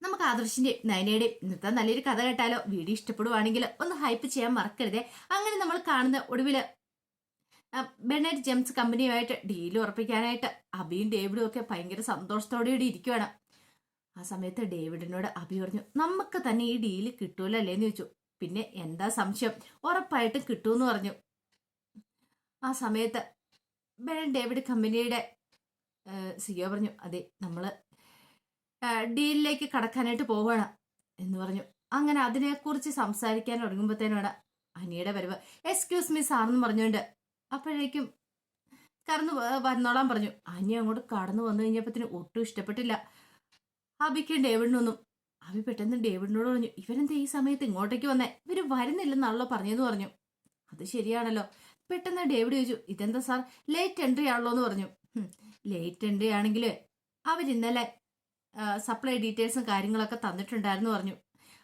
നമുക്ക് ആദർശിന്റെയും നയനയുടെയും ഇന്നത്തെ നല്ലൊരു കഥ കേട്ടാലോ? വീഡിയോ ഇഷ്ടപ്പെടുവാണെങ്കിൽ ഒന്ന് ഹൈപ്പ് ചെയ്യാൻ മറക്കരുതേ. അങ്ങനെ നമ്മൾ കാണുന്ന ഒടുവില് ബെനറ്റ് ജെംസ് കമ്പനിയുമായിട്ട് ഡീൽ ഉറപ്പിക്കാനായിട്ട് അബിയും ഡേവിഡും ഒക്കെ ഭയങ്കര സന്തോഷത്തോടെ ഇരിക്കുവാണ്. ആ സമയത്ത് ഡേവിഡിനോട് അബി പറഞ്ഞു, നമുക്ക് തന്നെ ഈ ഡീല് കിട്ടൂലോ അല്ലേന്ന് ചോദിച്ചു. പിന്നെ എന്താ സംശയം, ഉറപ്പായിട്ടും കിട്ടൂന്ന് പറഞ്ഞു. ആ സമയത്ത് ഡേവിഡ് കമ്പനിയുടെ സിഇഒ പറഞ്ഞു, അതെ നമ്മള് ഡീലിലേക്ക് കടക്കാനായിട്ട് പോവുകയാണ് എന്ന് പറഞ്ഞു. അങ്ങനെ അതിനെക്കുറിച്ച് സംസാരിക്കാൻ തുടങ്ങുമ്പോഴത്തേനാണ് അനിയുടെ വരവ്. എക്സ്ക്യൂസ് മീ സാറെന്ന് പറഞ്ഞുകൊണ്ട് അപ്പോഴേക്കും കടന്നു വന്നോളാൻ പറഞ്ഞു. അനി അങ്ങോട്ട് കടന്നു വന്നു കഴിഞ്ഞപ്പോഴത്തേനും ഒട്ടും ഇഷ്ടപ്പെട്ടില്ല അബിക്കും ഡേവിഡിനൊന്നും. അബി പെട്ടെന്ന് ഡേവിഡിനോട് പറഞ്ഞു, ഇവരെന്താ ഈ സമയത്ത് ഇങ്ങോട്ടേക്ക് വന്നേ? ഇവര് വരുന്നില്ലെന്നാണല്ലോ പറഞ്ഞെന്ന് പറഞ്ഞു. അത് ശരിയാണല്ലോ. പെട്ടെന്ന് ഡേവിഡ് ചോദിച്ചു, ഇതെന്താ സാർ ലേറ്റ് എൻട്രി ആണല്ലോ എന്ന് പറഞ്ഞു. ലേറ്റ് എൻട്രി ആണെങ്കിൽ അവരിന്നലെ സപ്ലൈ ഡീറ്റെയിൽസും കാര്യങ്ങളൊക്കെ തന്നിട്ടുണ്ടായിരുന്നു പറഞ്ഞു.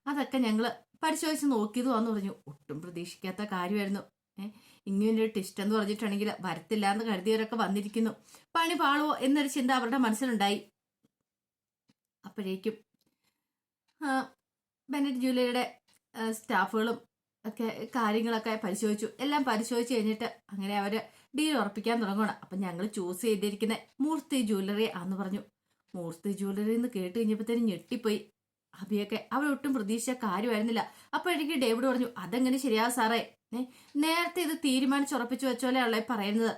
അതൊക്കെ ഞങ്ങൾ പരിശോധിച്ച് നോക്കിയതുവാന്ന് പറഞ്ഞു. ഒട്ടും പ്രതീക്ഷിക്കാത്ത കാര്യമായിരുന്നു. ഇങ്ങനൊരു ടിസ്റ്റ് എന്ന് പറഞ്ഞിട്ടുണ്ടെങ്കിൽ വരത്തില്ല എന്ന് കരുതിയവരൊക്കെ വന്നിരിക്കുന്നു. പണി പാളുവോ എന്നൊരു ചിന്ത അവരുടെ മനസ്സിലുണ്ടായി. അപ്പോഴേക്കും ബെനറ്റ് ജ്വല്ലറിയുടെ സ്റ്റാഫുകളും ഒക്കെ കാര്യങ്ങളൊക്കെ പരിശോധിച്ചു. എല്ലാം പരിശോധിച്ച് കഴിഞ്ഞിട്ട് അങ്ങനെ അവര് ഡീൽ ഉറപ്പിക്കാൻ തുടങ്ങണം. അപ്പം ഞങ്ങൾ ചൂസ് ചെയ്തിരിക്കുന്ന മൂർത്തി ജ്വല്ലറി ആന്ന് പറഞ്ഞു. മൂർത്തി ജ്വല്ലറി എന്ന് കേട്ട് കഴിഞ്ഞപ്പോഴത്തേനും ഞെട്ടിപ്പോയി അബിയൊക്കെ. അവരൊട്ടും പ്രതീക്ഷിച്ച കാര്യമായിരുന്നില്ല. അപ്പോഴേക്ക് ഡേവിഡ് പറഞ്ഞു, അതെങ്ങനെ ശരിയാ സാറേ? നേരത്തെ ഇത് തീരുമാനിച്ചുറപ്പിച്ചു വെച്ചോലെയാണല്ലേ പറയുന്നത്.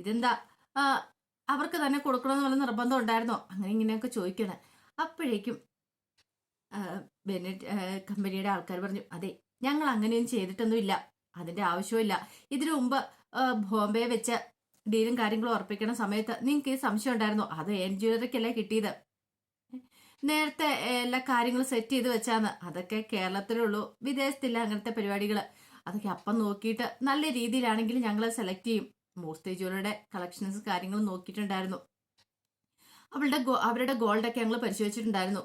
ഇതെന്താ അവർക്ക് തന്നെ കൊടുക്കണമെന്ന് വല്ല നിർബന്ധം ഉണ്ടായിരുന്നോ? അങ്ങനെ ഇങ്ങനെയൊക്കെ ചോദിക്കണം. അപ്പോഴേക്കും ബെനറ്റ് കമ്പനിയുടെ ആൾക്കാർ പറഞ്ഞു, അതെ ഞങ്ങൾ അങ്ങനെയൊന്നും ചെയ്തിട്ടൊന്നുമില്ല, അതിന്റെ ആവശ്യമില്ല. ഇതിനു മുമ്പ് ബോംബെ വെച്ച് ഡീലും കാര്യങ്ങളും ഉറപ്പിക്കണ സമയത്ത് നിങ്ങൾക്ക് ഈ സംശയം ഉണ്ടായിരുന്നോ? അത് ജ്വല്ലറിക്കല്ലേ കിട്ടിയത്. നേരത്തെ എല്ലാ കാര്യങ്ങളും സെറ്റ് ചെയ്ത് വെച്ചാന്ന്. അതൊക്കെ കേരളത്തിലുള്ളൂ, വിദേശത്തില്ല അങ്ങനത്തെ പരിപാടികൾ. അതൊക്കെ അപ്പം നോക്കിയിട്ട് നല്ല രീതിയിലാണെങ്കിൽ ഞങ്ങൾ സെലക്ട് ചെയ്യും. മൂർത്തി ജ്വല്ലറിയുടെ കളക്ഷൻസ് കാര്യങ്ങളും നോക്കിയിട്ടുണ്ടായിരുന്നു. അവരുടെ ഗോൾഡൊക്കെ ഞങ്ങൾ പരിശോധിച്ചിട്ടുണ്ടായിരുന്നു.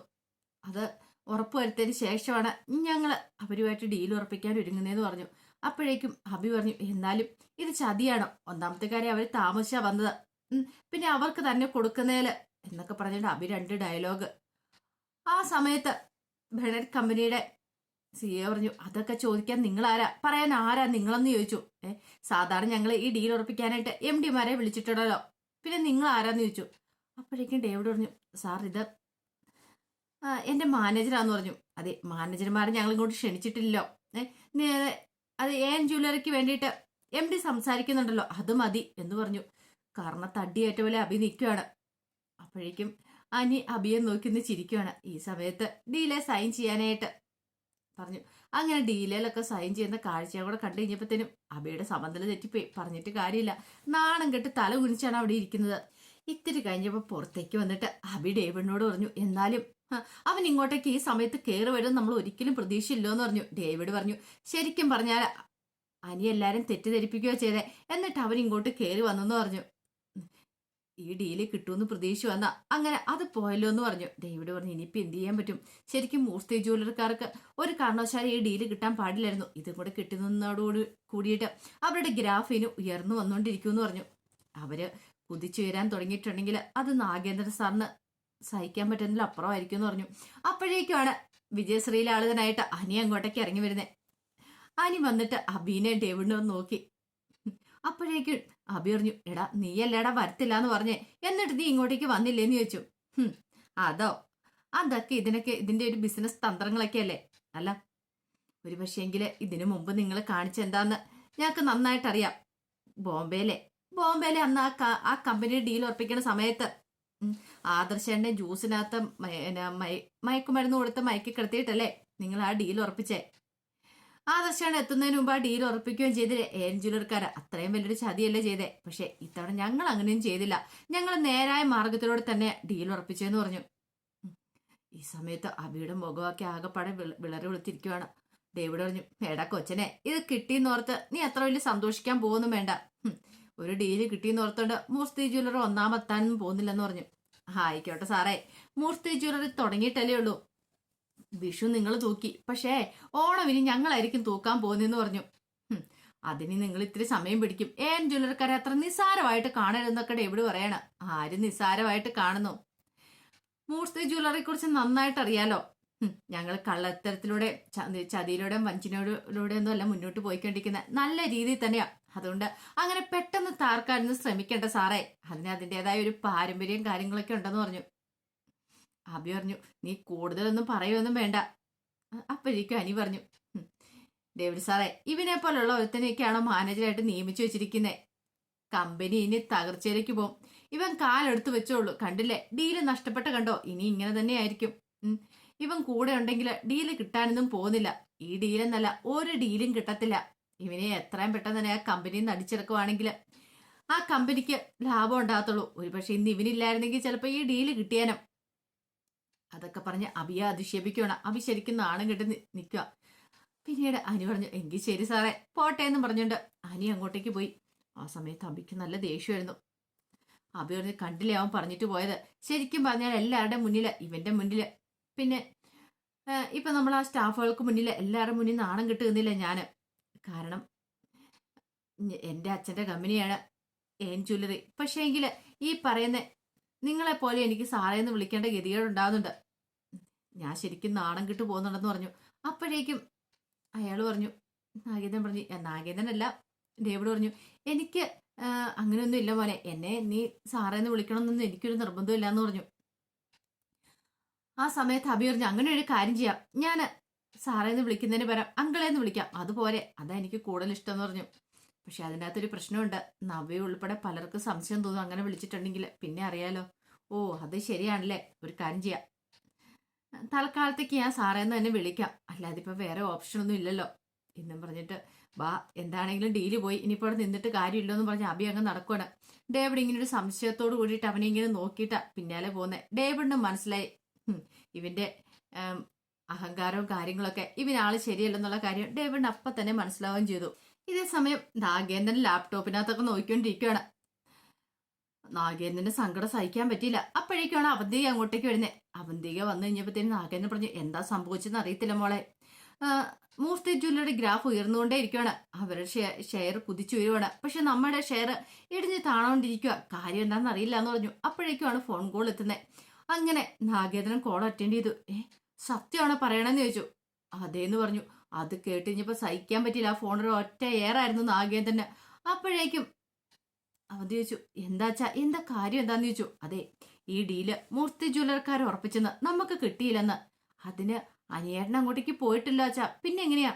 അത് ഉറപ്പുവരുത്തിയതിന് ശേഷമാണ് ഞങ്ങൾ അവരുമായിട്ട് ഡീൽ ഉറപ്പിക്കാൻ ഒരുങ്ങുന്നതെന്ന് പറഞ്ഞു. അപ്പോഴേക്കും അബി പറഞ്ഞു, എന്നാലും ഇത് ചതിയാണ്. ഒന്നാമത്തെ കാര്യം അവർ താമസിച്ചാ വന്നത്, പിന്നെ അവർക്ക് തന്നെ കൊടുക്കുന്നതില് എന്നൊക്കെ പറഞ്ഞിട്ട് അബി 2 ഡയലോഗ്. ആ സമയത്ത് ബെനറ്റ് കമ്പനിയുടെ സിഇഒ പറഞ്ഞു, അതൊക്കെ ചോദിക്കാൻ നിങ്ങൾ ആരാ, പറയാൻ ആരാ നിങ്ങളെന്ന് ചോദിച്ചു. സാധാരണ ഞങ്ങൾ ഈ ഡീൽ ഉറപ്പിക്കാനായിട്ട് MD-മാരെ വിളിച്ചിട്ടുണ്ടല്ലോ, പിന്നെ നിങ്ങൾ ആരാന്ന് ചോദിച്ചു. അപ്പോഴേക്കും ഡേവിഡ് പറഞ്ഞു, സാർ ഇത് എന്റെ മാനേജറാന്ന് പറഞ്ഞു. അതെ മാനേജർമാരെ ഞങ്ങൾ ഇങ്ങോട്ട് ക്ഷണിച്ചിട്ടില്ലല്ലോ. അത് ജ്വല്ലറിക്ക് വേണ്ടിയിട്ട് MD സംസാരിക്കുന്നുണ്ടല്ലോ, അത് മതി എന്ന് പറഞ്ഞു. കാരണം തടിയേറ്റ പോലെ അബി നിൽക്കുകയാണ്. അപ്പോഴേക്കും അനി അബിയെ നോക്കി ചിരിക്കുകയാണ്. ഈ സമയത്ത് ഡീലെ സൈൻ ചെയ്യാനായിട്ട് പറഞ്ഞു. അങ്ങനെ ഡീലയിലൊക്കെ സൈൻ ചെയ്യുന്ന കാഴ്ചയും കൂടെ കണ്ടു കഴിഞ്ഞപ്പോഴത്തേനും അബിയുടെ സമനില തെറ്റിപ്പോയി. പറഞ്ഞിട്ട് കാര്യമില്ല, നാണം കെട്ട് തല കുനിച്ചാണ് അവിടെ ഇരിക്കുന്നത്. ഇത്തിരി കഴിഞ്ഞപ്പോൾ പുറത്തേക്ക് വന്നിട്ട് അബി ഡേവിഡിനോട് പറഞ്ഞു, എന്നാലും അവൻ ഇങ്ങോട്ടേക്ക് ഈ സമയത്ത് കയറി വരും നമ്മൾ ഒരിക്കലും പ്രതീക്ഷയില്ലോ എന്ന് പറഞ്ഞു. ഡേവിഡ് പറഞ്ഞു, ശരിക്കും പറഞ്ഞാൽ അനി എല്ലാരും തെറ്റിദ്ധരിപ്പിക്കുകയോ ചെയ്തേ, എന്നിട്ട് അവൻ ഇങ്ങോട്ട് കയറി വന്നെന്ന് പറഞ്ഞു. ഈ ഡീല് കിട്ടുമെന്ന് പ്രതീക്ഷ വന്ന അങ്ങനെ അത് പോയല്ലോ എന്ന് പറഞ്ഞു. ഡേവിഡ് പറഞ്ഞു, ഇനിയിപ്പോൾ എന്ത് ചെയ്യാൻ പറ്റും? ശരിക്കും മൂർത്തി ജ്വല്ലറിക്കാർക്ക് ഒരു കാരണവശാലും ഈ ഡീല് കിട്ടാൻ പാടില്ലായിരുന്നു. ഇതും കൂടെ കിട്ടുന്നതോടുകൂടി കൂടിയിട്ട് അവരുടെ ഗ്രാഫിന് ഉയർന്നു വന്നുകൊണ്ടിരിക്കുമെന്ന് പറഞ്ഞു. അവര് കുതിച്ചുയരാൻ തുടങ്ങിയിട്ടുണ്ടെങ്കിൽ അത് നാഗേന്ദ്ര സാറിന് സഹിക്കാൻ പറ്റുന്നതിൽ അപ്പുറമായിരിക്കും എന്ന് പറഞ്ഞു. അപ്പോഴേക്കുമാണ് വിജയശ്രീയിലെ ആളുകനായിട്ട് അനി അങ്ങോട്ടേക്ക് ഇറങ്ങി വരുന്നത്. അനി വന്നിട്ട് അബീനെ ഡേവിഡിനെ നോക്കി. അപ്പോഴേക്കും അബി പറഞ്ഞു, എടാ നീയല്ലേടാ വരത്തില്ല എന്ന് പറഞ്ഞേ, എന്നിട്ട് നീ ഇങ്ങോട്ടേക്ക് വന്നില്ലേന്ന് ചോദിച്ചു. അതോ, അതൊക്കെ ഇതിന്റെ ഒരു ബിസിനസ് തന്ത്രങ്ങളൊക്കെ അല്ലേ. അല്ല ഒരു പക്ഷേങ്കില് ഇതിനു മുമ്പ് നിങ്ങൾ കാണിച്ചെന്താന്ന് ഞങ്ങൾക്ക് നന്നായിട്ടറിയാം. ബോംബെയിലെ അന്ന് ആ കമ്പനി ഡീൽ ഉറപ്പിക്കുന്ന സമയത്ത് ആദർശന്റെ ജ്യൂസിനകത്ത് മയക്കുമരുന്ന് കൊടുത്ത് മയക്കി കിടത്തിയിട്ടല്ലേ നിങ്ങൾ ആ ഡീൽ ഉറപ്പിച്ചേ. ആദർശാണ് എത്തുന്നതിന് മുമ്പ് ആ ഡീൽ ഉറപ്പിക്കുകയും ചെയ്തില്ലേ ജ്വല്ലറിക്കാര്. അത്രയും വലിയൊരു ചതിയല്ലേ ചെയ്തേ. പക്ഷെ ഇത്തവണ ഞങ്ങൾ അങ്ങനെയും ചെയ്തില്ല, ഞങ്ങൾ നേരായ മാർഗത്തിലൂടെ തന്നെ ഡീൽ ഉറപ്പിച്ചെന്ന് പറഞ്ഞു. ഈ സമയത്ത് അബിയുടെ മുഖമൊക്കെ ആകെപ്പാടെ വിളറി വിളിച്ചിരിക്കുവാണ്. ഡേവിഡ് പറഞ്ഞു, എടാ കൊച്ചനെ, ഇത് കിട്ടിയെന്നോർത്ത് നീ അത്ര വലിയ സന്തോഷിക്കാൻ പോകുന്നു വേണ്ട. ഒരു ഡീല് കിട്ടിയെന്നോർത്തോണ്ട് മൂർത്തി ജ്വല്ലറി ഒന്നാമെത്താനൊന്നും പോകുന്നില്ലെന്ന് പറഞ്ഞു. ആയിക്കോട്ടെ സാറേ, മൂർത്തി ജ്വല്ലറി തുടങ്ങിയിട്ടല്ലേ ഉള്ളൂ. വിഷു നിങ്ങൾ തൂക്കി, പക്ഷേ ഓണം ഇനി ഞങ്ങളായിരിക്കും തൂക്കാൻ പോകുന്നെന്ന് പറഞ്ഞു. അതിന് നിങ്ങൾ ഇത്തിരി സമയം പിടിക്കും. ജ്വല്ലറിക്കാരെ അത്ര നിസ്സാരമായിട്ട് കാണരുതെന്നൊക്കെ ഡേവിഡ് പറയണം. ആരും നിസ്സാരമായിട്ട് കാണുന്നു? മൂർത്തി ജ്വല്ലറിയെ കുറിച്ച് നന്നായിട്ട് അറിയാലോ. ഞങ്ങൾ കള്ളത്തരത്തിലൂടെ ചതിയിലൂടെയും വഞ്ചനയിലൂടെ ഒന്നും അല്ല മുന്നോട്ട് പോയിക്കൊണ്ടിരിക്കുന്ന നല്ല രീതിയിൽ തന്നെയാ. അതുകൊണ്ട് അങ്ങനെ പെട്ടെന്ന് താർക്കാനൊന്നും ശ്രമിക്കേണ്ട സാറേ. അതിന് അതിൻ്റെതായ ഒരു പാരമ്പര്യം കാര്യങ്ങളൊക്കെ ഉണ്ടെന്ന് പറഞ്ഞു. അബി പറഞ്ഞു, നീ കൂടുതലൊന്നും പറയുമൊന്നും വേണ്ട. അപ്പോഴേക്കും അനി പറഞ്ഞു, ഡേവിഡ് സാറേ, ഇവനെ പോലുള്ള ഒരുത്തനെയൊക്കെയാണോ മാനേജറായിട്ട് നിയമിച്ചു വെച്ചിരിക്കുന്നത്? കമ്പനി ഇനി തകർച്ചയിലേക്ക് പോകും. ഇവൻ കാലെടുത്ത് വെച്ചോളൂ. കണ്ടില്ലേ, ഡീല് നഷ്ടപ്പെട്ട കണ്ടോ? ഇനി ഇങ്ങനെ തന്നെ ആയിരിക്കും. ഇവൻ കൂടെ ഉണ്ടെങ്കിൽ ഡീല് കിട്ടാനൊന്നും പോകുന്നില്ല. ഈ ഡീലെന്നല്ല ഒരു ഡീലും കിട്ടത്തില്ല. ഇവനെ എത്രയും പെട്ടെന്ന് തന്നെ ആ കമ്പനിയിൽ നിന്ന് അടിച്ചിറക്കുവാണെങ്കിൽ ആ കമ്പനിക്ക് ലാഭം ഉണ്ടാകത്തുള്ളൂ. ഒരുപക്ഷെ ഇന്ന് ഇവനില്ലായിരുന്നെങ്കിൽ ചിലപ്പോൾ ഈ ഡീല് കിട്ടിയാനും. അതൊക്കെ പറഞ്ഞ് അബിയെ അധിക്ഷേപിക്കുകയാണ്. അബി ശരിക്കും നാണം കെട്ട് നിൽക്കുക. പിന്നീട് അനി പറഞ്ഞു, എങ്കിൽ ശരി സാറേ, പോട്ടെ എന്ന് പറഞ്ഞുകൊണ്ട് അനി അങ്ങോട്ടേക്ക് പോയി. ആ സമയത്ത് അബിക്ക് നല്ല ദേഷ്യമായിരുന്നു. അബി പറഞ്ഞ്, കണ്ടില്ലേ അവൻ പറഞ്ഞിട്ട് പോയത്? ശരിക്കും പറഞ്ഞാൽ എല്ലാവരുടെയും മുന്നിൽ, ഇവന്റെ മുന്നിൽ, പിന്നെ ഇപ്പൊ നമ്മൾ ആ സ്റ്റാഫുകൾക്ക് മുന്നിൽ, എല്ലാവരുടെ മുന്നിൽ നാണം കിട്ടുന്നില്ല ഞാൻ. കാരണം എൻ്റെ അച്ഛൻ്റെ കമ്പനിയാണ് എൻ ജ്വല്ലറി. പക്ഷേ എങ്കിൽ ഈ പറയുന്ന നിങ്ങളെപ്പോലെ എനിക്ക് സാറേന്ന് വിളിക്കേണ്ട ഗതികേടുണ്ടാകുന്നുണ്ട്. ഞാൻ ശരിക്കും നാണം കിട്ടു പോകുന്നുണ്ടെന്ന് പറഞ്ഞു. അപ്പോഴേക്കും അയാൾ പറഞ്ഞു, നാഗേന്ദ്രൻ പറഞ്ഞു, നാഗേന്ദ്രനല്ല, ഡേവിഡ് പറഞ്ഞു, എനിക്ക് അങ്ങനെയൊന്നും ഇല്ല മോനെ, എന്നെ നീ സാറേന്ന് വിളിക്കണമെന്നൊന്നും എനിക്കൊരു നിർബന്ധമില്ല എന്ന് പറഞ്ഞു. ആ സമയത്ത് അബി പറഞ്ഞു, അങ്ങനെ ഒരു കാര്യം ചെയ്യാം, ഞാൻ സാറേന്ന് വിളിക്കുന്നതിന് പകരം അങ്കിളേന്ന് വിളിക്കാം, അതുപോലെ, അതാ എനിക്ക് കൂടുതൽ ഇഷ്ടം എന്ന് പറഞ്ഞു. പക്ഷെ അതിനകത്തൊരു പ്രശ്നമുണ്ട്. നവ്യ ഉൾപ്പെടെ പലർക്കും സംശയം തോന്നും അങ്ങനെ വിളിച്ചിട്ടുണ്ടെങ്കിൽ. പിന്നെ അറിയാലോ. ഓ, അത് ശരിയാണല്ലേ, ഒരു കാര്യം ചെയ്യാം, തൽക്കാലത്തേക്ക് ഞാൻ സാറേന്ന് തന്നെ വിളിക്കാം, അല്ലാതെ ഇപ്പൊ വേറെ ഓപ്ഷനൊന്നും ഇല്ലല്ലോ എന്നും പറഞ്ഞിട്ട്, ബാ, എന്താണെങ്കിലും ഡീല് പോയി, ഇനിയിപ്പോൾ അവിടെ നിന്നിട്ട് കാര്യമില്ലോ എന്ന് പറഞ്ഞ് അബി അങ്ങ് നടക്കുവാണ്. ഡേവിഡ് ഇങ്ങനെ ഒരു സംശയത്തോട് കൂടിയിട്ട് അവനെ ഇങ്ങനെ നോക്കിയിട്ടാ പിന്നാലെ പോകുന്നത്. ഡേവിഡിന് മനസ്സിലായി ഇവന്റെ അഹങ്കാരവും കാര്യങ്ങളൊക്കെ, ഇവനാള് ശരിയല്ലെന്നുള്ള കാര്യം ഡേവിഡിന് അപ്പം തന്നെ മനസ്സിലാവുകയും ചെയ്തു. ഇതേ സമയം നാഗേന്ദ്രൻ ലാപ്ടോപ്പിനകത്തൊക്കെ നോക്കിക്കൊണ്ടിരിക്കുകയാണ്. നാഗേന്ദ്രന്റെ സങ്കടം സഹിക്കാൻ പറ്റിയില്ല. അപ്പോഴേക്കാണ് അവന്തിക അങ്ങോട്ടേക്ക് വരുന്നത്. അവന്തിക വന്നു കഴിഞ്ഞപ്പോഴത്തേനും നാഗേന്ദ്രൻ പറഞ്ഞു, എന്താ സംഭവിച്ചെന്ന് അറിയത്തില്ല മോളെ, മൂർത്തി ജ്വല്ലറി ഗ്രാഫ് ഉയർന്നുകൊണ്ടേ ഇരിക്കുകയാണ്, അവരുടെ ഷെയർ കുതിച്ചു വരുവാണ്, പക്ഷെ നമ്മുടെ ഷെയർ ഇടിഞ്ഞ് താണോണ്ടിരിക്കുക, കാര്യം എന്താണെന്ന് അറിയില്ല എന്ന് പറഞ്ഞു. അപ്പോഴേക്കുമാണ് ഫോൺ കോൾ എത്തുന്നത്. അങ്ങനെ നാഗേന്ദ്രൻ കോൾ അറ്റൻഡ് ചെയ്തു. സത്യമാണോ പറയണമെന്ന് ചോദിച്ചു. അതേന്ന് പറഞ്ഞു. അത് കേട്ട് കഴിഞ്ഞപ്പോൾ സഹിക്കാൻ പറ്റിയില്ല. ആ ഫോണിൽ ഒറ്റ ഏറായിരുന്നു നാഗേന്ദ്രന്. അപ്പോഴേക്കും അവധി ചോദിച്ചു, എന്താച്ചാ, എന്താ കാര്യം എന്താന്ന് ചോദിച്ചു. അതെ, ഈ ഡീല് മൂർത്തി ജ്വല്ലറിക്കാർ ഉറപ്പിച്ചെന്ന് നമുക്ക് കിട്ടിയില്ലെന്ന്. അതിന് അനിയേട്ടൻ അങ്ങോട്ടേക്ക് പോയിട്ടില്ല അച്ഛാ. പിന്നെ എങ്ങനെയാ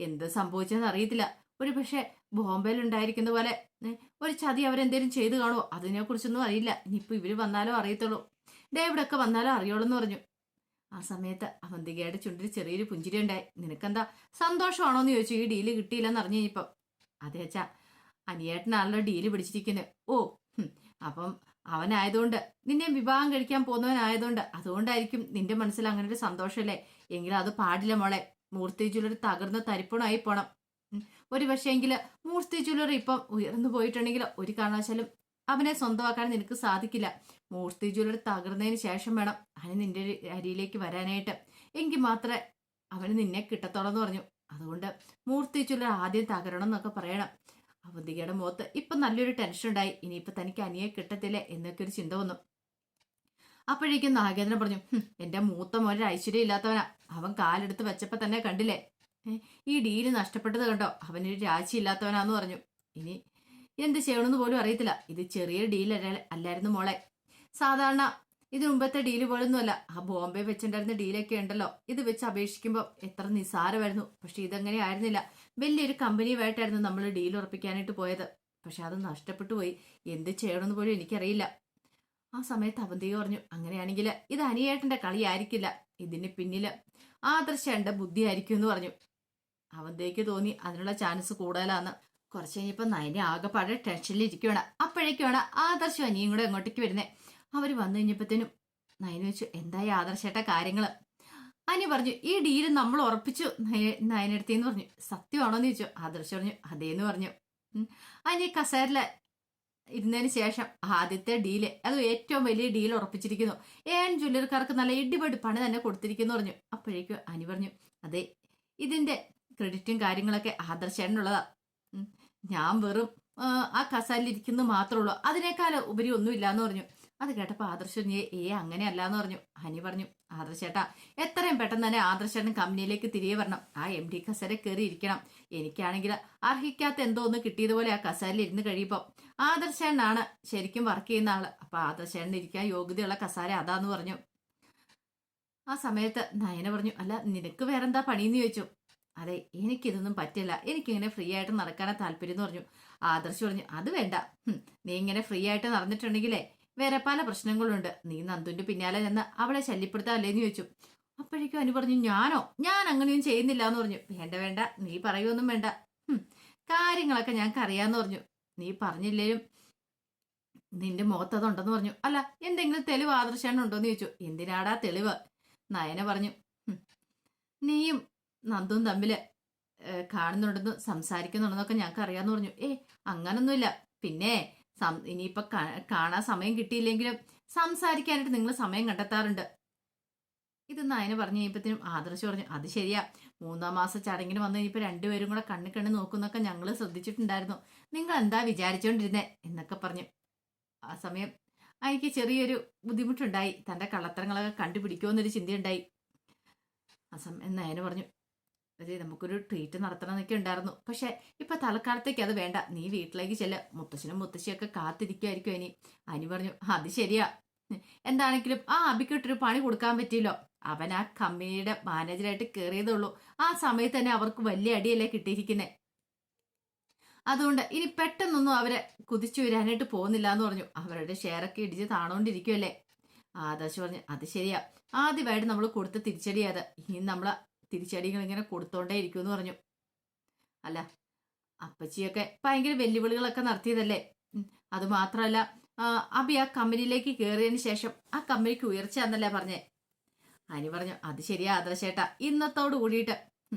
എന്ത് സംഭവിച്ചെന്ന് അറിയത്തില്ല. ഒരു പക്ഷെ ബോംബെയിൽ ഉണ്ടായിരിക്കുന്ന പോലെ ഒരു ചതി അവരെന്തേലും ചെയ്തു കാണുമോ, അതിനെ കുറിച്ചൊന്നും അറിയില്ല. ഇനിയിപ്പോ ഇവര് വന്നാലോ അറിയത്തുള്ളൂ, ഡേവിഡൊക്കെ വന്നാലോ അറിയുള്ളൂ എന്ന് പറഞ്ഞു. ആ സമയത്ത് അവന്തികയുടെ ചുണ്ടിൽ ചെറിയൊരു പുഞ്ചിരി ഉണ്ടായി. നിനക്കെന്താ സന്തോഷമാണോന്ന് ചോദിച്ചു ഈ ഡീല് കിട്ടിയില്ലെന്ന് അറിഞ്ഞു കഴിഞ്ഞപ്പം. അതേ അച്ഛാ, അനിയേട്ടനാണല്ലോ ഡീല് പിടിച്ചിരിക്കുന്നത്. ഓ, അപ്പം അവനായതുകൊണ്ട്, നിന്നെ വിവാഹം കഴിക്കാൻ പോകുന്നവനായതുകൊണ്ട്, അതുകൊണ്ടായിരിക്കും നിന്റെ മനസ്സിൽ അങ്ങനെ ഒരു സന്തോഷമല്ലേ. എങ്കിലും അത് പാടില്ല മോളെ. മൂർത്തി ജ്വല്ലറി തകർന്ന് തരിപ്പണമായി പോണം. ഒരു പക്ഷേ എങ്കിൽ മൂർത്തി ജ്വല്ലറി ഇപ്പം ഉയർന്നു പോയിട്ടുണ്ടെങ്കിൽ ഒരു കാരണവശാലും അവനെ സ്വന്തമാക്കാൻ നിനക്ക് സാധിക്കില്ല. മൂർത്തി ജ്വല്ലറി തകർന്നതിന് ശേഷം വേണം അവന് നിന്റെ അരിയിലേക്ക് വരാനായിട്ട്. എങ്കിൽ മാത്രമേ അവന് നിന്നെ കിട്ടത്തോളെന്ന് പറഞ്ഞു. അതുകൊണ്ട് മൂർത്തി ജ്വല്ലറി ആദ്യം തകരണം എന്നൊക്കെ പറയണം. അവന്തികയുടെ മുഖത്ത് ഇപ്പൊ നല്ലൊരു ടെൻഷൻ ഉണ്ടായി. ഇനിയിപ്പൊ തനിക്ക് അനിയെ കിട്ടത്തില്ലേ എന്നൊക്കെ ഒരു ചിന്ത വന്നു. അപ്പോഴേക്കും നാഗേന്ദ്രൻ പറഞ്ഞു, എന്റെ മൂത്ത മോനൊരു ഐശ്വര്യം ഇല്ലാത്തവനാ. അവൻ കാലെടുത്ത് വെച്ചപ്പോ തന്നെ കണ്ടില്ലേ, ഈ ഡീല് നഷ്ടപ്പെട്ടത് കണ്ടോ, അവനൊരു രാശിയില്ലാത്തവനാന്ന് പറഞ്ഞു. ഇനി എന്ത് ചെയ്യണമെന്ന് പോലും അറിയത്തില്ല. ഇത് ചെറിയ ഡീൽ അല്ലായിരുന്നു മോളെ. സാധാരണ ഇത് മുമ്പത്തെ ഡീല് പോലൊന്നുമല്ല. ആ ബോംബെ വെച്ചിട്ടുണ്ടായിരുന്ന ഡീലൊക്കെ ഉണ്ടല്ലോ, ഇത് വെച്ച് അപേക്ഷിക്കുമ്പോൾ എത്ര നിസ്സാരമായിരുന്നു. പക്ഷെ ഇതങ്ങനെ ആയിരുന്നില്ല. വലിയൊരു കമ്പനിയുമായിട്ടായിരുന്നു നമ്മൾ ഡീൽ ഉറപ്പിക്കാനായിട്ട് പോയത്. പക്ഷെ അത് നഷ്ടപ്പെട്ടു പോയി. എന്ത് ചെയ്യണമെന്ന് പോലും എനിക്കറിയില്ല. ആ സമയത്ത് അവന്തിക പറഞ്ഞു, അങ്ങനെയാണെങ്കിൽ ഇത് അനിയേട്ടന്റെ കളിയായിരിക്കില്ല, ഇതിന് പിന്നില് ആദർശന്റെ ബുദ്ധിയായിരിക്കും എന്ന് പറഞ്ഞു. അവന്തിക്ക് തോന്നി അതിനുള്ള ചാൻസ് കൂടുതലാന്ന്. കുറച്ച് കഴിഞ്ഞപ്പോൾ നയനെ ആകെപ്പാടെ ടെൻഷനിലിരിക്കുകയാണ്. അപ്പോഴേക്കാണ് ആദർശം അനിയും കൂടെ അങ്ങോട്ടേക്ക് വരുന്നത്. അവർ വന്നു കഴിഞ്ഞപ്പോഴത്തേനും നയന വെച്ചു, എന്തായി ആദർശേട്ട കാര്യങ്ങള്? അനി പറഞ്ഞു, ഈ ഡീല് നമ്മൾ ഉറപ്പിച്ചു നയനെടുത്തേന്ന് പറഞ്ഞു. സത്യമാണോന്ന് ചോദിച്ചു. ആദർശം പറഞ്ഞു, അതേന്ന് പറഞ്ഞു. അനി കസേരയില് ഇരുന്നതിന് ശേഷം ആദ്യത്തെ ഡീല്, അത് ഏറ്റവും വലിയ ഡീൽ ഉറപ്പിച്ചിരിക്കുന്നു. ഏൻ ജ്വല്ലറിക്കാർക്ക് നല്ല ഇടിപൊടി പണി തന്നെ കൊടുത്തിരിക്കുന്നു പറഞ്ഞു. അപ്പോഴേക്കും അനി പറഞ്ഞു, അതെ, ഇതിന്റെ ക്രെഡിറ്റും കാര്യങ്ങളൊക്കെ ആദർശേട്ടനുള്ളതാ. ഞാൻ വെറും ആ കസാലിൽ ഇരിക്കുന്നത് മാത്രമേ ഉള്ളൂ, അതിനേക്കാൾ ഉപരി ഒന്നുമില്ല എന്ന് പറഞ്ഞു. അത് കേട്ടപ്പോൾ ആദർശ് അങ്ങനെയല്ല എന്ന് പറഞ്ഞു. ഹനി പറഞ്ഞു, ആദർശേട്ടാ എത്രയും പെട്ടെന്ന് തന്നെ ആദർശേട്ടൻ കമ്പനിയിലേക്ക് തിരികെ വരണം. ആ MD കസേര കയറി ഇരിക്കണം. എനിക്കാണെങ്കിൽ അർഹിക്കാത്ത എന്തോ ഒന്ന് കിട്ടിയതുപോലെ ആ കസേരയിൽ ഇരുന്ന് കഴിയുമ്പോൾ ആദർശേട്ടനാണ് ശരിക്കും വർക്ക് ചെയ്യുന്ന ആള്. അപ്പൊ ആദർശേട്ടൻ ഇരിക്കാൻ യോഗ്യതയുള്ള കസേര അതാന്ന് പറഞ്ഞു. ആ സമയത്ത് നയന പറഞ്ഞു, അല്ല നിനക്ക് വേറെന്താ പണിയെന്ന് ചോദിച്ചു. അതെ, എനിക്കിതൊന്നും പറ്റില്ല, എനിക്കിങ്ങനെ ഫ്രീ ആയിട്ട് നടക്കാനാ താല്പര്യം എന്ന് പറഞ്ഞു. ആദർശ് പറഞ്ഞു, അത് വേണ്ട. നീ ഇങ്ങനെ ഫ്രീ ആയിട്ട് നടന്നിട്ടുണ്ടെങ്കിലേ വേറെ പല പ്രശ്നങ്ങളുണ്ട്. നീ നന്ദുന്റെ പിന്നാലെ നിന്ന് അവളെ ശല്യപ്പെടുത്താല്ലേന്ന് ചോദിച്ചു. അപ്പോഴേക്കും അനു പറഞ്ഞു, ഞാൻ അങ്ങനെയൊന്നും ചെയ്യുന്നില്ല എന്ന് പറഞ്ഞു. വേണ്ട വേണ്ട, നീ പറയുമൊന്നും വേണ്ട. കാര്യങ്ങളൊക്കെ ഞങ്ങൾക്ക് അറിയാന്ന് പറഞ്ഞു. നീ പറഞ്ഞില്ലേലും നിന്റെ മുഖത്തതുണ്ടെന്ന് പറഞ്ഞു. അല്ല, എന്തെങ്കിലും തെളിവ് ആദർശാണ് ഉണ്ടോന്ന് ചോദിച്ചു. എന്തിനാടാ തെളിവ്? നയന പറഞ്ഞു, നീയും നന്ദും തമ്മില് കാണുന്നുണ്ടെന്നും സംസാരിക്കുന്നുണ്ടെന്നൊക്കെ ഞങ്ങൾക്ക് അറിയാന്ന് പറഞ്ഞു. അങ്ങനൊന്നുമില്ല. പിന്നെ ഇനിയിപ്പൊ കാണാൻ സമയം കിട്ടിയില്ലെങ്കിലും സംസാരിക്കാനായിട്ട് നിങ്ങൾ സമയം കണ്ടെത്താറുണ്ട്. ഇത് നയന പറഞ്ഞു കഴിഞ്ഞപ്പത്തിനും ആദർശ് പറഞ്ഞു, അത് ശരിയാ, 3-ാം മാസ ചടങ്ങിന് വന്നു കഴിഞ്ഞപ്പോൾ രണ്ടുപേരും കൂടെ കണ്ണി നോക്കുന്നൊക്കെ ഞങ്ങൾ ശ്രദ്ധിച്ചിട്ടുണ്ടായിരുന്നു. നിങ്ങൾ എന്താ വിചാരിച്ചോണ്ടിരുന്നേ എന്നൊക്കെ പറഞ്ഞു. ആ സമയം എനിക്ക് ചെറിയൊരു ബുദ്ധിമുട്ടുണ്ടായി. തന്റെ കള്ളത്തരങ്ങളൊക്കെ കണ്ടുപിടിക്കുമെന്നൊരു ചിന്തയുണ്ടായി. ആ സമയം നയന പറഞ്ഞു, അതെ നമുക്കൊരു ട്രീറ്റ് നടത്തണമെന്നൊക്കെ ഉണ്ടായിരുന്നു. പക്ഷെ ഇപ്പൊ തൽക്കാലത്തേക്ക് അത് വേണ്ട. നീ വീട്ടിലേക്ക് ചെല്ല, മുത്തശ്ശനും മുത്തശ്ശിയൊക്കെ കാത്തിരിക്കുമായിരിക്കും. അനി പറഞ്ഞു, അത് ശരിയാ. എന്താണെങ്കിലും ആ അബിക്കിട്ടൊരു പണി കൊടുക്കാൻ പറ്റിയല്ലോ. അവൻ ആ കമ്പനിയുടെ മാനേജറായിട്ട് കയറിയതുള്ളൂ. ആ സമയത്ത് തന്നെ അവർക്ക് വലിയ അടിയല്ലേ കിട്ടിയിരിക്കുന്നേ. അതുകൊണ്ട് ഇനി പെട്ടെന്നൊന്നും അവരെ കുതിച്ചു വരാനായിട്ട് പോകുന്നില്ല എന്ന് പറഞ്ഞു. അവരുടെ ഷെയറൊക്കെ ഇടിച്ച് താണോണ്ടിരിക്കുമല്ലേ. ആദർശ് പറഞ്ഞു, അത് ശരിയാ, ആദ്യമായിട്ട് നമ്മൾ കൊടുത്ത തിരിച്ചടി അത്. ഇനി നമ്മളെ തിരിച്ചടികൾ ഇങ്ങനെ കൊടുത്തോണ്ടേ ഇരിക്കുമെന്ന് പറഞ്ഞു. അല്ല, അപ്പച്ചിയൊക്കെ ഭയങ്കര വെല്ലുവിളികളൊക്കെ നടത്തിയതല്ലേ. അത് മാത്രമല്ല, അബി ആ കമ്പനിയിലേക്ക് കയറിയതിന് ശേഷം ആ കമ്പനിക്ക് ഉയർച്ച എന്നല്ലേ പറഞ്ഞേ. അനി പറഞ്ഞു, അത് ശരിയാ ആദർശേട്ടാ, ഇന്നത്തോട് കൂടിയിട്ട്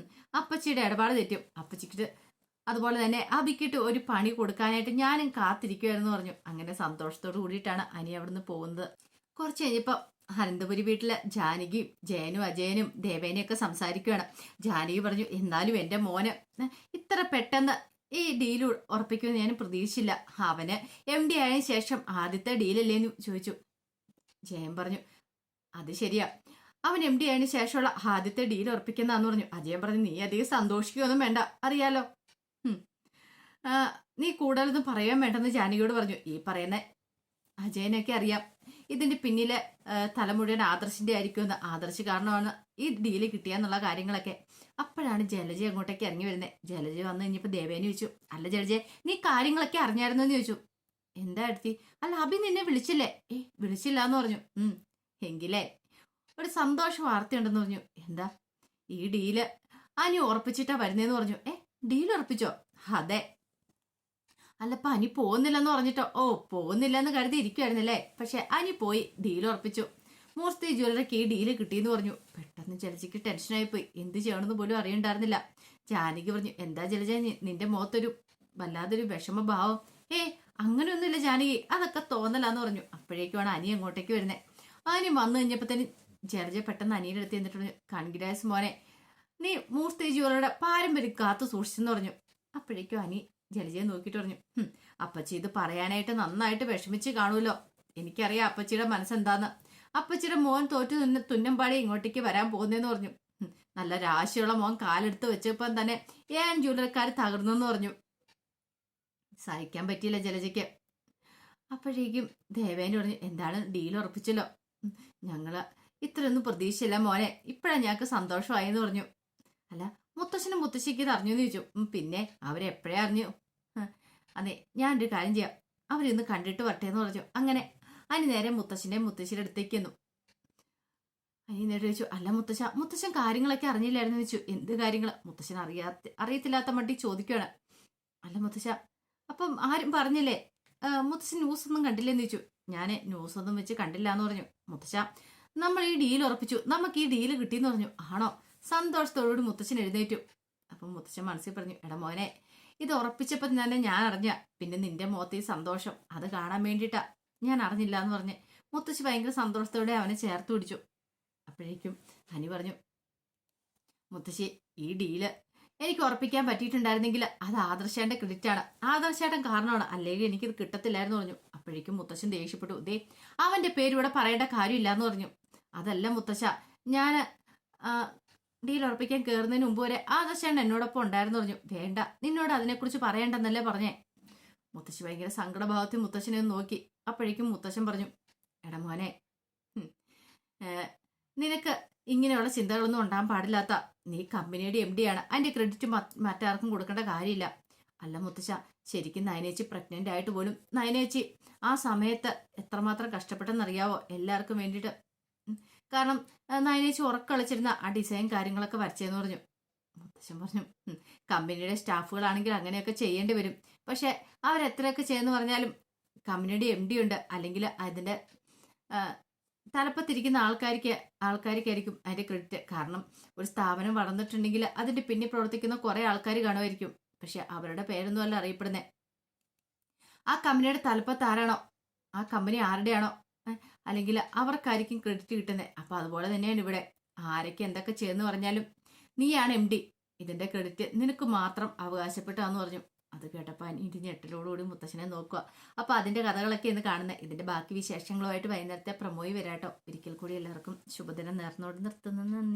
അപ്പച്ചിയുടെ ഇടപാട് തെറ്റും. അപ്പച്ചിക്കിട്ട് അതുപോലെ തന്നെ അബിക്കിട്ട് ഒരു പണി കൊടുക്കാനായിട്ട് ഞാനും കാത്തിരിക്കുമായിരുന്നു പറഞ്ഞു. അങ്ങനെ സന്തോഷത്തോട് കൂടിയിട്ടാണ് അനി അവിടുന്ന് പോകുന്നത്. കുറച്ച് കഴിഞ്ഞപ്പോൾ അനന്തപുരി വീട്ടിലെ ജാനകിയും ജയനും അജയനും ദേവേനയൊക്കെ സംസാരിക്കുകയാണ്. ജാനകി പറഞ്ഞു, എന്നാലും എൻ്റെ മോന് ഇത്ര പെട്ടെന്ന് ഈ ഡീൽ ഉറപ്പിക്കുമെന്ന് ഞാൻ പ്രതീക്ഷിച്ചില്ല. അവന് MD ആയതിനു ശേഷം ആദ്യത്തെ ഡീലല്ലേന്ന് ചോദിച്ചു. ജയൻ പറഞ്ഞു, അത് ശരിയാ, അവൻ MD ആയതിനു ശേഷമുള്ള ആദ്യത്തെ ഡീൽ ഉറപ്പിക്കുന്നതാന്ന് പറഞ്ഞു. അജയൻ പറഞ്ഞു, നീ അധികം സന്തോഷിക്കുകയൊന്നും വേണ്ട, അറിയാലോ. നീ കൂടുതലൊന്നും പറയാൻ വേണ്ടെന്ന് ജാനകിയോട് പറഞ്ഞു. ഈ പറയുന്ന അജയനൊക്കെ അറിയാം ഇതിന്റെ പിന്നിലെ തലമുഴുവൻ ആദർശിന്റെ ആയിരിക്കുമെന്ന്. ആദർശ് കാരണമാണ് ഈ ഡീല് കിട്ടിയെന്നുള്ള കാര്യങ്ങളൊക്കെ. അപ്പോഴാണ് ജലജ അങ്ങോട്ടേക്ക് ഇറങ്ങി വരുന്നത്. ജലജ വന്നു കഴിഞ്ഞപ്പോൾ ദേവേനെ ചോദിച്ചു, അല്ല ജലജ, നീ കാര്യങ്ങളൊക്കെ അറിഞ്ഞായിരുന്നു എന്ന് ചോദിച്ചു. എന്താ അടുത്തി? അല്ല അഭി നിന്നെ വിളിച്ചില്ലേ? വിളിച്ചില്ല എന്ന് പറഞ്ഞു. എങ്കിലേ ഒരു സന്തോഷ വാർത്തയുണ്ടെന്ന് പറഞ്ഞു. എന്താ? ഈ ഡീല് അനി ഉറപ്പിച്ചിട്ടാ വരുന്നേന്ന് പറഞ്ഞു. ഡീൽ ഉറപ്പിച്ചോ? അതെ. അല്ലപ്പ അനി പോകുന്നില്ലെന്ന് പറഞ്ഞിട്ടോ? പോകുന്നില്ലെന്ന് കരുതി ഇരിക്കുവായിരുന്നല്ലേ. പക്ഷെ അനി പോയി ഡീൽ ഉറപ്പിച്ചു. മൂർത്തി ജ്വല്ലറിക്ക് ഈ ഡീല് കിട്ടിയെന്ന് പറഞ്ഞു. പെട്ടെന്ന് ജലജയ്ക്ക് ടെൻഷനായി പോയി. എന്ത് ചെയ്യണമെന്ന് പോലും അറിയണ്ടായിരുന്നില്ല. ജാനകി പറഞ്ഞു, എന്താ ജലജ നിന്റെ മുഖത്തൊരു വല്ലാതൊരു വിഷമഭാവം? അങ്ങനെയൊന്നുമില്ല ജാനകി, അതൊക്കെ തോന്നലാന്ന് പറഞ്ഞു. അപ്പോഴേക്കുമാണ് അനി അങ്ങോട്ടേക്ക് വരുന്നത്. അനി വന്നു കഴിഞ്ഞപ്പോഴത്തേന് ജലജ പെട്ടെന്ന് അനിയുടെ അടുത്ത് എന്നിട്ട് പറഞ്ഞു, കൺഗ്രാറ്റ്സ് മോനെ, നീ മൂർത്തി ജ്വല്ലറിയുടെ പാരമ്പര്യം കാത്തു സൂക്ഷിച്ചെന്ന് പറഞ്ഞു. അപ്പോഴേക്കും അനി ജലജയെ നോക്കിയിട്ട് പറഞ്ഞു, അപ്പച്ചി ഇത് പറയാനായിട്ട് നന്നായിട്ട് വിഷമിച്ച് കാണുമല്ലോ. എനിക്കറിയാം അപ്പച്ചിയുടെ മനസ്സെന്താന്ന്. അപ്പച്ചിയുടെ മോൻ തോറ്റു തുന്നമ്പാടി ഇങ്ങോട്ടേക്ക് വരാൻ പോകുന്നതെന്ന് പറഞ്ഞു. നല്ല രാശിയുള്ള മോൻ കാലെടുത്ത് വെച്ചപ്പം തന്നെ ജ്വല്ലറിക്കാർ തകർന്നെന്ന് പറഞ്ഞു. സഹിക്കാൻ പറ്റിയില്ല ജലജയ്ക്ക്. അപ്പോഴേക്കും ദേവേനെ പറഞ്ഞു, എന്താണ് ഡീൽ ഉറപ്പിച്ചല്ലോ. ഞങ്ങള് ഇത്രയൊന്നും പ്രതീക്ഷയില്ല മോനെ, ഇപ്പഴാണ് ഞങ്ങൾക്ക് സന്തോഷമായെന്ന് പറഞ്ഞു. അല്ല മുത്തശ്ശനും മുത്തശ്ശിക്ക് ഇത് അറിഞ്ഞു എന്ന് ചോദിച്ചു. പിന്നെ അവരെപ്പോഴേ അറിഞ്ഞു? അതെ, ഞാനൊരു കാര്യം ചെയ്യാം, അവരൊന്ന് കണ്ടിട്ട് വരട്ടെ എന്ന് പറഞ്ഞു. അങ്ങനെ അനി നേരെ മുത്തശ്ശൻ്റെ മുത്തശ്ശിയുടെ അടുത്തേക്ക് വന്നു. അനി നേരെ ചോദിച്ചു, അല്ല മുത്തശ്ശൻ കാര്യങ്ങളൊക്കെ അറിഞ്ഞില്ലായിരുന്നു ചോദിച്ചു. എന്ത് കാര്യങ്ങൾ? മുത്തശ്ശൻ അറിയത്തില്ലാത്ത മട്ടി ചോദിക്കുകയാണ്. അല്ല മുത്തശ്ശ, അപ്പം ആരും പറഞ്ഞില്ലേ? മുത്തശ്ശൻ ന്യൂസ് ഒന്നും കണ്ടില്ലെന്ന് ചോദിച്ചു. ഞാൻ ന്യൂസ് ഒന്നും വെച്ച് കണ്ടില്ല എന്ന് പറഞ്ഞു. മുത്തശ്ശ, നമ്മൾ ഈ ഡീൽ ഉറപ്പിച്ചു, നമുക്ക് ഈ ഡീല് കിട്ടിയെന്ന് പറഞ്ഞു. ആണോ? സന്തോഷത്തോടുകൂടി മുത്തശ്ശൻ എഴുന്നേറ്റു. അപ്പം മുത്തശ്ശൻ മനസ്സിൽ പറഞ്ഞു, എടാ മോനെ, ഇത് ഉറപ്പിച്ചപ്പോൾ തന്നെ ഞാൻ അറിഞ്ഞ, പിന്നെ നിന്റെ മുഖത്ത് ഈ സന്തോഷം അത് കാണാൻ വേണ്ടിയിട്ടാ, ഞാൻ അറിഞ്ഞില്ല എന്ന് പറഞ്ഞ് മുത്തശ്ശി ഭയങ്കര സന്തോഷത്തോടെ അവനെ ചേർത്ത് പിടിച്ചു. അപ്പോഴേക്കും ഹനി പറഞ്ഞു, മുത്തശ്ശി, ഈ ഡീല് എനിക്ക് ഉറപ്പിക്കാൻ പറ്റിയിട്ടുണ്ടായിരുന്നെങ്കിൽ അത് ആദർശേട്ടൻ്റെ ക്രെഡിറ്റ് ആണ്, ആദർശേട്ടൻ കാരണമാണ്, അല്ലെങ്കിൽ എനിക്കിത് കിട്ടത്തില്ലായിരുന്നു പറഞ്ഞു. അപ്പോഴേക്കും മുത്തശ്ശൻ ദേഷ്യപ്പെട്ടു. ദേ അവന്റെ പേര് ഇവിടെ പറയേണ്ട കാര്യമില്ല എന്ന് പറഞ്ഞു. അതല്ല മുത്തശ്ശ, ഞാൻ ഡീൽ ഉറപ്പിക്കാൻ കയറുന്നതിന് മുമ്പ് വരെ ആദർശേണ്ണ എന്നോടൊപ്പം ഉണ്ടായിരുന്നു പറഞ്ഞു. വേണ്ട, നിന്നോട് അതിനെക്കുറിച്ച് പറയണ്ടെന്നല്ലേ പറഞ്ഞേ. മുത്തശ്ശി ഭയങ്കര സങ്കടഭാവത്തിൽ മുത്തശ്ശനെ ഒന്ന് നോക്കി. അപ്പോഴേക്കും മുത്തശ്ശൻ പറഞ്ഞു, എടാ മോനെ, നിനക്ക് ഇങ്ങനെയുള്ള ചിന്തകളൊന്നും ഉണ്ടാകാൻ പാടില്ലാത്ത, നീ കമ്പനിയുടെ MD ആണ്, അതിന്റെ ക്രെഡിറ്റ് മറ്റാർക്കും കൊടുക്കേണ്ട കാര്യമില്ല. അല്ല മുത്തശ്ശ, ശരിക്കും നയനേച്ചി പ്രഗ്നന്റ് ആയിട്ട് പോലും നയനേച്ചി ആ സമയത്ത് എത്രമാത്രം കഷ്ടപ്പെട്ടെന്നറിയാവോ എല്ലാവർക്കും വേണ്ടിയിട്ട്. കാരണം നയനേച്ചി ഉറക്കളിച്ചിരുന്ന ആ ഡിസൈൻ കാര്യങ്ങളൊക്കെ വരച്ചതെന്ന് പറഞ്ഞു. മുത്തശ്ശൻ പറഞ്ഞു, കമ്പനിയുടെ സ്റ്റാഫുകളാണെങ്കിൽ അങ്ങനെയൊക്കെ ചെയ്യേണ്ടി വരും. പക്ഷെ അവരെത്രയൊക്കെ ചെയ്യുമെന്ന് പറഞ്ഞാലും കമ്പനിയുടെ MD ഉണ്ട്, അല്ലെങ്കിൽ അതിന്റെ തലപ്പത്തിരിക്കുന്ന ആൾക്കാർക്കായിരിക്കും അതിന്റെ ക്രെഡിറ്റ്. കാരണം ഒരു സ്ഥാപനം വളർന്നിട്ടുണ്ടെങ്കിൽ അതിന്റെ പിന്നിൽ പ്രവർത്തിക്കുന്ന കുറെ ആൾക്കാർ കാണുമായിരിക്കും. പക്ഷെ അവരുടെ പേരൊന്നും അല്ല അറിയപ്പെടുന്നത്. ആ കമ്പനിയുടെ തലപ്പത്ത് ആരാണോ, ആ കമ്പനി ആരുടെയാണോ, അല്ലെങ്കിൽ അവർക്കായിരിക്കും ക്രെഡിറ്റ് കിട്ടുന്നത്. അപ്പൊ അതുപോലെ തന്നെയാണ് ഇവിടെ. ആരൊക്കെ എന്തൊക്കെ ചെയ്യുന്നു പറഞ്ഞാലും നീയാണ് MD, ഇതിന്റെ ക്രെഡിറ്റ് നിനക്ക് മാത്രം അവകാശപ്പെട്ടാന്ന് പറഞ്ഞു. അത് കേട്ടപ്പോൾ അനീതി ഞെട്ടലോടുകൂടി മുത്തശ്ശനെ നോക്കുക. അപ്പൊ അതിന്റെ കഥകളൊക്കെ ഇന്ന് കാണുന്നത്. ഇതിന്റെ ബാക്കി വിശേഷങ്ങളുമായിട്ട് വൈകുന്നേരത്തെ പ്രമോയി വരാട്ടോ. ഒരിക്കൽ കൂടി എല്ലാവർക്കും ശുഭദിനം നേർന്നോട് നിർത്തുന്നു. നന്ദി.